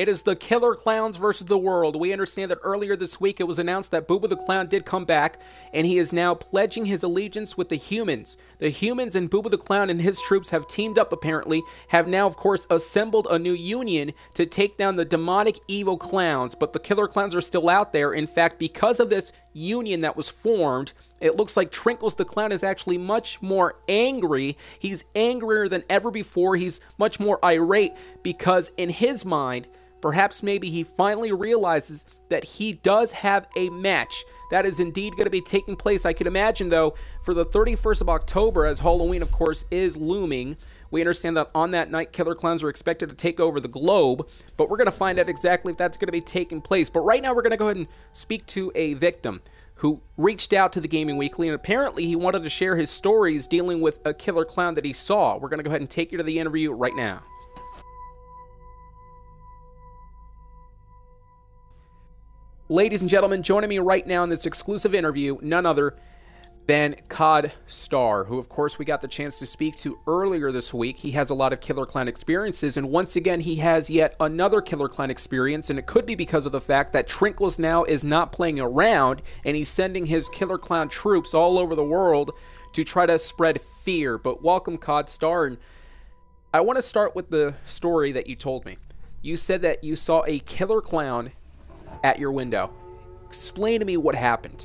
It is the Killer Clowns versus the world. We understand that earlier this week it was announced that Boo Boo the Clown did come back, and he is now pledging his allegiance with the humans. The humans and Boo Boo the Clown and his troops have teamed up, apparently, have now, of course, assembled a new union to take down the demonic evil clowns, but the Killer Clowns are still out there. In fact, because of this union that was formed, it looks like Trinkles the Clown is actually much more angry. He's angrier than ever before. He's much more irate because in his mind, perhaps maybe he finally realizes that he does have a match. That is indeed going to be taking place, I can imagine, though, for the 31st of October, as Halloween, of course, is looming. We understand that on that night, Killer Clowns are expected to take over the globe, but we're going to find out exactly if that's going to be taking place. But right now, we're going to go ahead and speak to a victim who reached out to the Gaming Weekly, and apparently he wanted to share his stories dealing with a killer clown that he saw. We're going to go ahead and take you to the interview right now. Ladies and gentlemen, joining me right now in this exclusive interview, none other than Cod Star, who of course we got the chance to speak to earlier this week. He has a lot of Killer Clown experiences, and once again he has yet another Killer Clown experience, and it could be because of the fact that Trinkles now is not playing around, and he's sending his Killer Clown troops all over the world to try to spread fear. But welcome, Cod Star, and I want to start with the story that you told me. You said that you saw a Killer Clown at your window. Explain to me what happened.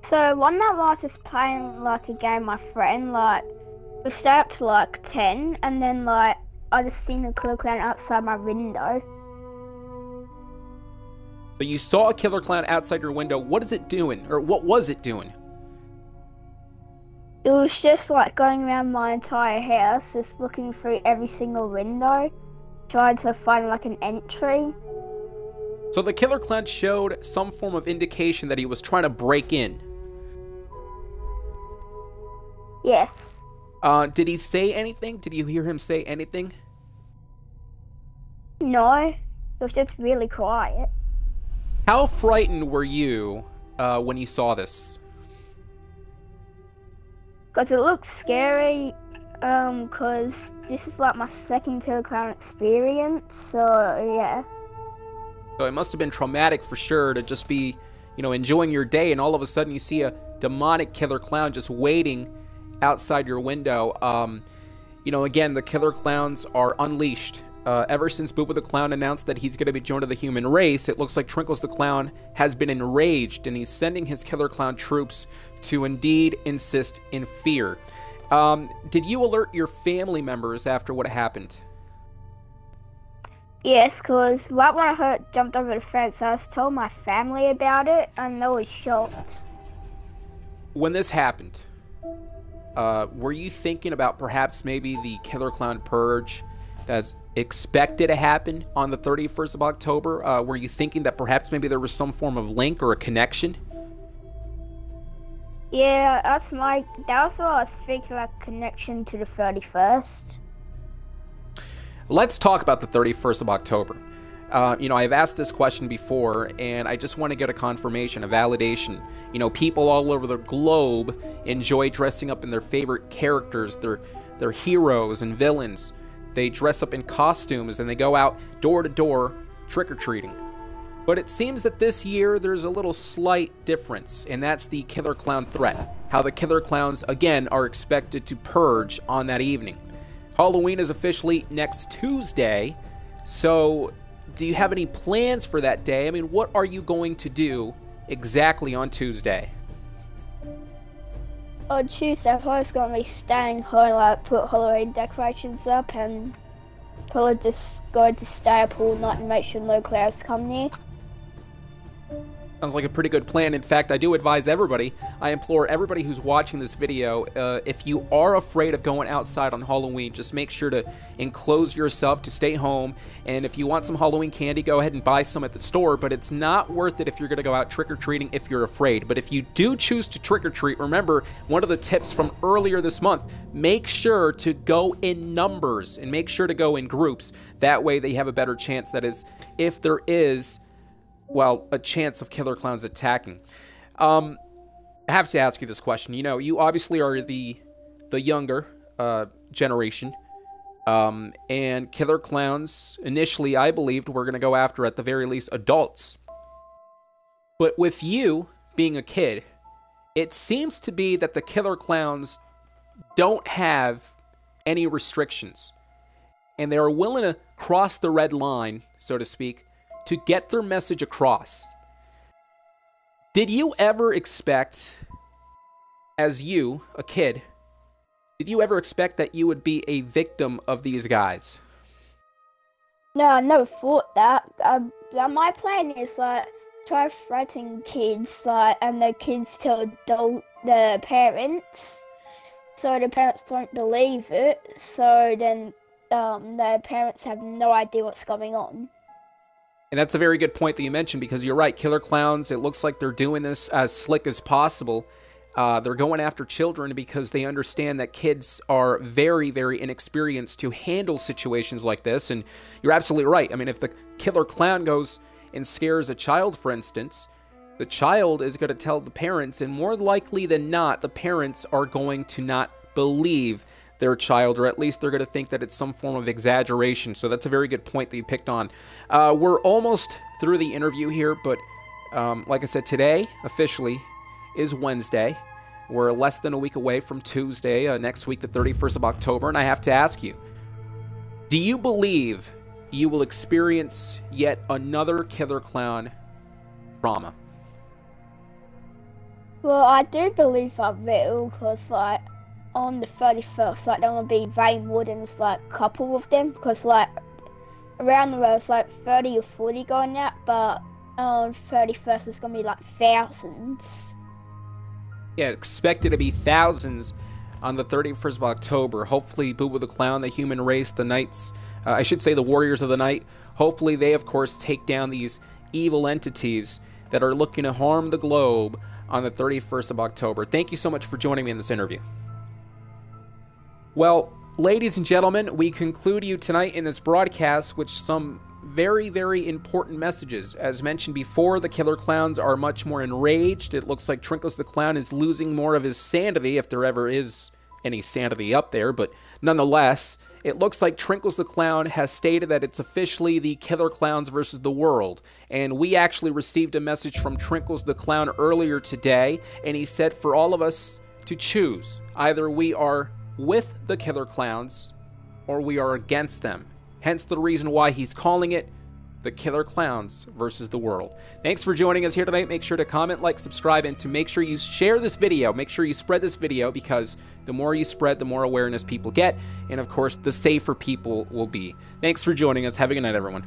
So one night I was just playing like a game with my friend, like we stayed up to like 10, and then like I just seen a killer clown outside my window. So you saw a killer clown outside your window. What is it doing? Or what was it doing? It was just like going around my entire house, just looking through every single window, trying to find like an entry. So the killer clown showed some form of indication that he was trying to break in. Yes. Did he say anything? Did you hear him say anything? No, it was just really quiet. How frightened were you when you saw this? Because it looks scary, because this is like my second killer clown experience, so yeah. So it must have been traumatic for sure to just be, you know, enjoying your day, and all of a sudden you see a demonic killer clown just waiting outside your window. You know, again, the killer clowns are unleashed. Ever since Boo Boo the Clown announced that he's going to be joined to the human race, it looks like Trinkles the Clown has been enraged, and he's sending his killer clown troops to indeed insist in fear. Did you alert your family members after what happened? Yes, because right when I heard it jumped over the fence, I just told my family about it, and they were shocked. When this happened, were you thinking about perhaps maybe the Killer Clown Purge that's expected to happen on the 31st of October? Were you thinking that perhaps maybe there was some form of link or a connection? Yeah, that was what I was thinking, like connection to the 31st. Let's talk about the 31st of October. You know, I've asked this question before, and I just want to get a confirmation, a validation. You know, people all over the globe enjoy dressing up in their favorite characters, their heroes and villains. They dress up in costumes, and they go out door to door trick-or-treating. But it seems that this year there's a little slight difference, and that's the Killer Clown threat. How the Killer Clowns, again, are expected to purge on that evening. Halloween is officially next Tuesday, so do you have any plans for that day? I mean, what are you going to do exactly on Tuesday? On Tuesday, I'm probably going to be staying home, like put Halloween decorations up, and probably just going to stay up all night and make sure no clouds come near. Sounds like a pretty good plan. In fact, I do advise everybody, I implore everybody who's watching this video, if you are afraid of going outside on Halloween, just make sure to enclose yourself to stay home. And if you want some Halloween candy, go ahead and buy some at the store, but it's not worth it if you're going to go out trick-or-treating if you're afraid. But if you do choose to trick-or-treat, remember, one of the tips from earlier this month, make sure to go in numbers and make sure to go in groups. That way they have a better chance, that is, if there is, well, a chance of killer clowns attacking. I have to ask you this question. You know, you obviously are the younger generation. And killer clowns, initially, I believed, were going to go after, at the very least, adults. But with you being a kid, it seems to be that the killer clowns don't have any restrictions. And they are willing to cross the red line, so to speak, to get their message across. Did you ever expect, as you, a kid, did you ever expect that you would be a victim of these guys? No, I never thought that. My plan is like try threatening kids, like, and the kids tell the parents, so the parents don't believe it. So then the parents have no idea what's going on. And that's a very good point that you mentioned, because you're right. Killer clowns, it looks like they're doing this as slick as possible. They're going after children because they understand that kids are very, very inexperienced to handle situations like this. And you're absolutely right. I mean, if the killer clown goes and scares a child, for instance, the child is going to tell the parents, and more likely than not, the parents are going to not believe their child, or at least they're going to think that it's some form of exaggeration. So that's a very good point that you picked on. We're almost through the interview here, but like I said, today officially is Wednesday. We're less than a week away from Tuesday, next week, the 31st of October, and I have to ask you, do you believe you will experience yet another killer clown trauma? Well, I do believe I will, because like on the 31st, like there will be way more than just like a couple of them, because like around the world it's like 30 or 40 going out, but on 31st it's gonna be like thousands. Yeah, expected to be thousands on the 31st of October. Hopefully, Boo the Clown, the human race, the knights, I should say the warriors of the night, hopefully they, of course, take down these evil entities that are looking to harm the globe on the 31st of October. Thank you so much for joining me in this interview. Well, ladies and gentlemen, we conclude you tonight in this broadcast with some very, very important messages. As mentioned before, the killer clowns are much more enraged. It looks like Trinkles the Clown is losing more of his sanity, if there ever is any sanity up there, but nonetheless, it looks like Trinkles the Clown has stated that it's officially the killer clowns versus the world. And we actually received a message from Trinkles the Clown earlier today, and he said for all of us to choose. Either we are with the killer clowns or we are against them. Hence the reason why he's calling it the killer clowns versus the world. Thanks for joining us here tonight. Make sure to comment, like, subscribe, and to make sure you share this video. Make sure you spread this video, because the more you spread, the more awareness people get. And of course, the safer people will be. Thanks for joining us. Have a good night, everyone.